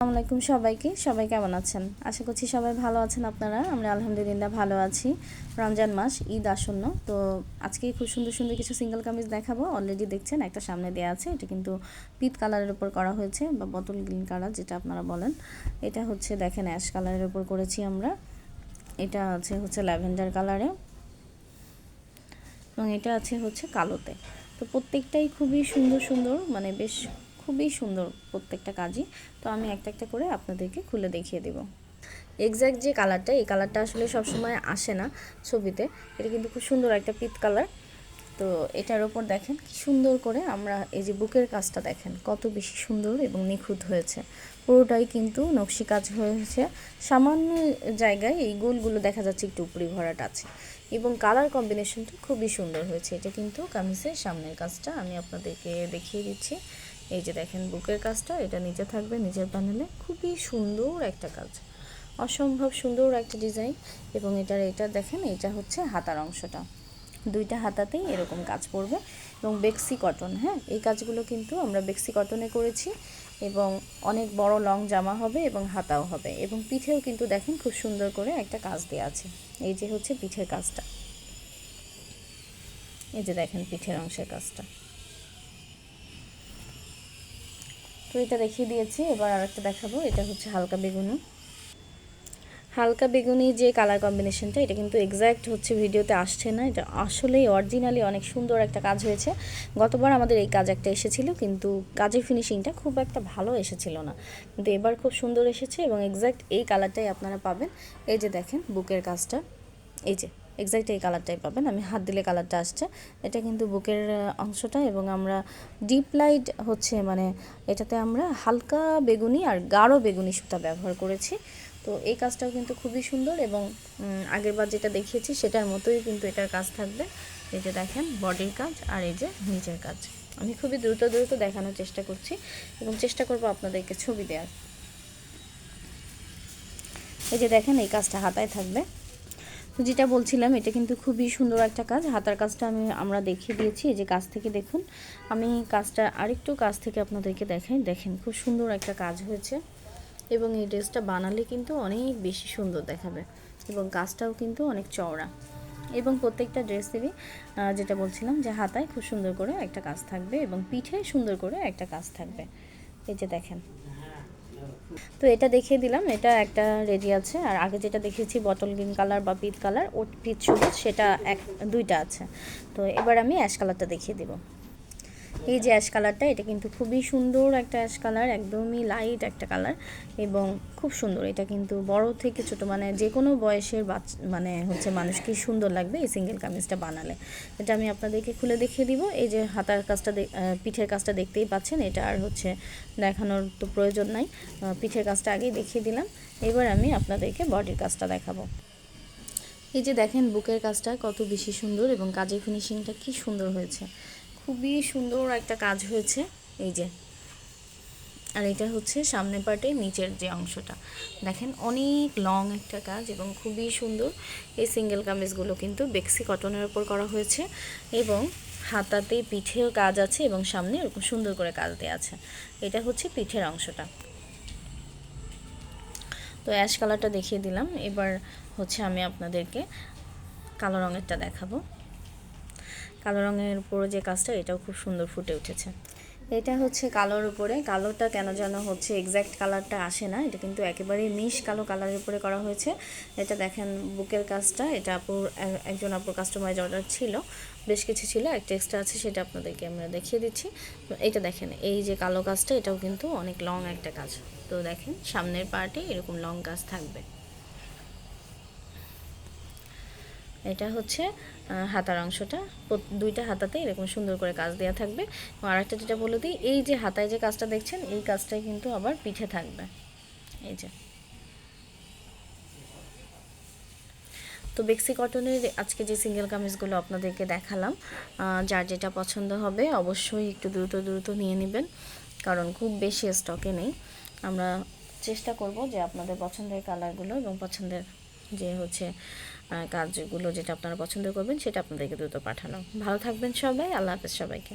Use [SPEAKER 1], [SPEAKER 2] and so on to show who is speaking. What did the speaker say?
[SPEAKER 1] আসসালামু আলাইকুম সবাই কেমন আছেন? আশা করছি সবাই ভালো আছেন আপনারা। আমরা আলহামদুলিল্লাহ ভালো আছি। রমজান মাস, ঈদ আসন্ন। তো আজকে খুব সুন্দর সুন্দর কিছু সিঙ্গেল কামিজ দেখাবো। অলরেডি দেখছেন একটা সামনে দেওয়া আছে। এটা কিন্তু পিট কালারের উপর করা হয়েছে বা বটল গ্রিন কালার যেটা আপনারা বলেন। এটা হচ্ছে দেখেন অ্যাশ কালারের উপর করেছি আমরা। এটা হচ্ছে ল্যাভেন্ডার কালারে এবং এটা হচ্ছে কালোতে। তো প্রত্যেকটাই খুবই সুন্দর সুন্দর, মানে বেশ খুবই সুন্দর প্রত্যেকটা কাজই। তো আমি একটা একটা করে আপনাদেরকে খুলে দেখিয়ে দেব। এক্স্যাক্ট যে কালারটা, এই কালারটা আসলে সবসময় আসে না ছবিতে। এটা কিন্তু খুব সুন্দর একটা পিত কালার। তো এটার ওপর দেখেন কি সুন্দর করে আমরা এই যে বুকের কাজটা দেখেন কত বেশি সুন্দর এবং নিখুঁত হয়েছে। পুরোটাই কিন্তু নকশি কাজ হয়েছে। সামান্য জায়গায় এই গোলগুলো দেখা যাচ্ছে একটু উপরি ভরাট আছে এবং কালার কম্বিনেশনটা খুবই সুন্দর হয়েছে। এটা কিন্তু কামিজের সামনের কাজটা আমি আপনাদেরকে দেখিয়ে দিচ্ছি। এই যে দেখেন বুকের কাজটা, এটা নিচে থাকবে নিচের প্যানেলে। খুবই সুন্দর একটা কাজ, অসম্ভব সুন্দর একটা ডিজাইন। এবং এটা দেখেন, এটা হচ্ছে হাতার অংশটা, দুইটা হাতাতেই এরকম কাজ পড়বে এবং বেক্সি কটন। হ্যাঁ, এই কাজগুলো কিন্তু আমরা বেক্সি কটনে করেছি এবং অনেক বড় লং জামা হবে এবং হাতাও হবে। এবং পিঠেও কিন্তু দেখেন খুব সুন্দর করে একটা কাজ দেওয়া আছে। এই যে হচ্ছে পিঠের কাজটা, এই যে দেখেন পিঠের অংশের কাজটা। তো এটা দেখিয়ে দিয়েছি, এবার আরেকটা দেখাবো। এটা হচ্ছে হালকা বেগুনি যে কালার কম্বিনেশনটা, এটা কিন্তু এক্স্যাক্ট হচ্ছে ভিডিওতে আসছে না। এটা আসলেই অরিজিনালি অনেক সুন্দর একটা কাজ হয়েছে। গতবার আমাদের এই কাজ একটা এসেছিল, কিন্তু কাজের ফিনিশিংটা খুব একটা ভালো এসেছিল না, কিন্তু এবার খুব সুন্দর এসেছে এবং এক্স্যাক্ট এই কালারটাই আপনারা পাবেন। এই যে দেখেন বুকের কাজটা, এই যে এক্স্যাক্ট এই কালারটাই পাবেন। আমি হাত দিলে কালারটা আসছে। এটা কিন্তু বুকের অংশটা এবং আমরা ডিপ লাইট হচ্ছে মানে এটাতে আমরা হালকা বেগুনি আর গাঢ় বেগুনি সুতা ব্যবহার করেছি। তো এই কাজটাও কিন্তু খুবই সুন্দর এবং আগেরবার যেটা দেখিয়েছি সেটার মতোই কিন্তু এটার কাজ থাকবে। এই যে দেখেন বডির কাজ আর এই যে নিচের কাজ। আমি খুবই দ্রুত দেখানোর চেষ্টা করছি এবং চেষ্টা করব আপনাদেরকে ছবি দেওয়ার। এই যে দেখেন এই কাজটা হাতায় থাকবে। তো যেটা বলছিলাম, এটা কিন্তু খুবই সুন্দর একটা কাজ। হাতার কাজটা আমরা দেখিয়ে দিয়েছি। এই যে কাজ থেকে দেখুন, আমি কাজটা আরেকটু কাছ থেকে আপনাদেরকে দেখাই। দেখেন খুব সুন্দর একটা কাজ হয়েছে এবং এই ড্রেসটা বানালে কিন্তু অনেক বেশি সুন্দর দেখাবে এবং কাজটাও কিন্তু অনেক চওড়া। এবং প্রত্যেকটা ড্রেসেরই যেটা বলছিলাম যে হাতায় খুব সুন্দর করে একটা কাজ থাকবে এবং পিঠে সুন্দর করে একটা কাজ থাকবে। এই যে দেখেন, তো এটা দেখিয়ে দিলাম, এটা একটা রেডি আছে। আর আগে যেটা দেখিয়েছি বটল গ্রিন কালার বা পিট কালার, ও পিট সবুজ, সেটা দুইটা আছে। তো এবার আমি অ্যাশ কালারটা দেখিয়ে দেবো। এই যে অ্যাশ কালারটা, এটা কিন্তু খুবই সুন্দর একটা অ্যাশ কালার, একদমই লাইট একটা কালার এবং খুব সুন্দর। এটা কিন্তু বড় থেকে ছোট মানে যে কোনো বয়সের মানে হচ্ছে মানুষকে সুন্দর লাগবে এই সিঙ্গেল কামিজটা বানালে। এটা আমি আপনাদেরকে খুলে দেখিয়ে দিব। এই যে হাতার কাজটা, পিঠের কাজটা দেখতেই পাচ্ছেন। এটা আর হচ্ছে দেখানোর তো প্রয়োজন নাই, পিঠের কাজটা আগেই দেখিয়ে দিলাম। এবার আমি আপনাদেরকে বডির কাজটা দেখাবো। এই যে দেখেন বুকের কাজটা কত বেশি সুন্দর এবং কাজের ফিনিশিংটা কি সুন্দর হয়েছে। খুবই সুন্দর একটা কাজ হয়েছে। এই যে, আর এটা হচ্ছে সামনের পার্টে নিচের যে অংশটা দেখেন, অনেক লং একটা কাজ এবং খুবই সুন্দর। এই সিঙ্গেল কামিজগুলো কিন্তু বেক্সি কটনের উপর করা হয়েছে এবং হাতাতে পিঠেও কাজ আছে এবং সামনে এরকম সুন্দর করে কাজ দেওয়া আছে। এটা হচ্ছে পিঠের অংশটা। তো অ্যাশ কালারটা দেখিয়ে দিলাম। এবার হচ্ছে আমি আপনাদেরকে কালো রঙেরটা দেখাবো। কালো রঙের উপরে যে কাজটা, এটাও খুব সুন্দর ফুটে উঠেছে। এটা হচ্ছে কালোর উপরে, কালোটা কেন যেন হচ্ছে এক্স্যাক্ট কালারটা আসে না। এটা কিন্তু একেবারেই মিশ কালো কালারের উপরে করা হয়েছে। এটা দেখেন বুকের কাজটা, এটা একজন আপুর কাস্টমাইজ অর্ডার ছিল, বেশ কিছু ছিল, একটা এক্সট্রা আছে, সেটা আপনাদেরকে আমরা দেখিয়ে দিচ্ছি। এটা দেখেন এই যে কালো কাজটা, এটাও কিন্তু অনেক লং একটা কাজ। তো দেখেন সামনের পার্টে এরকম লং কাজ থাকবে। এটা হচ্ছে হাতার অংশটা, দুইটা হাতাতে এরকম সুন্দর করে কাজ দেওয়া থাকবে। আর একটা যেটা বলে দিই, এই যে হাতায় যে কাজটা দেখছেন, এই কাজটাই কিন্তু আবার পিঠে থাকবে। এই যে, তো বেক্সি কটনের আজকে যে সিঙ্গেল কামিজগুলো আপনাদেরকে দেখালাম, যার যেটা পছন্দ হবে অবশ্যই একটু দ্রুত নিয়ে নেবেন, কারণ খুব বেশি স্টকে নেই। আমরা চেষ্টা করব যে আপনাদের পছন্দের কালারগুলো এবং পছন্দের যে হচ্ছে কাজগুলো যেটা আপনারা পছন্দ করবেন সেটা আপনাদেরকে দ্রুত পাঠানো। ভালো থাকবেন সবাই, আল্লাহ হাফেজ সবাইকে।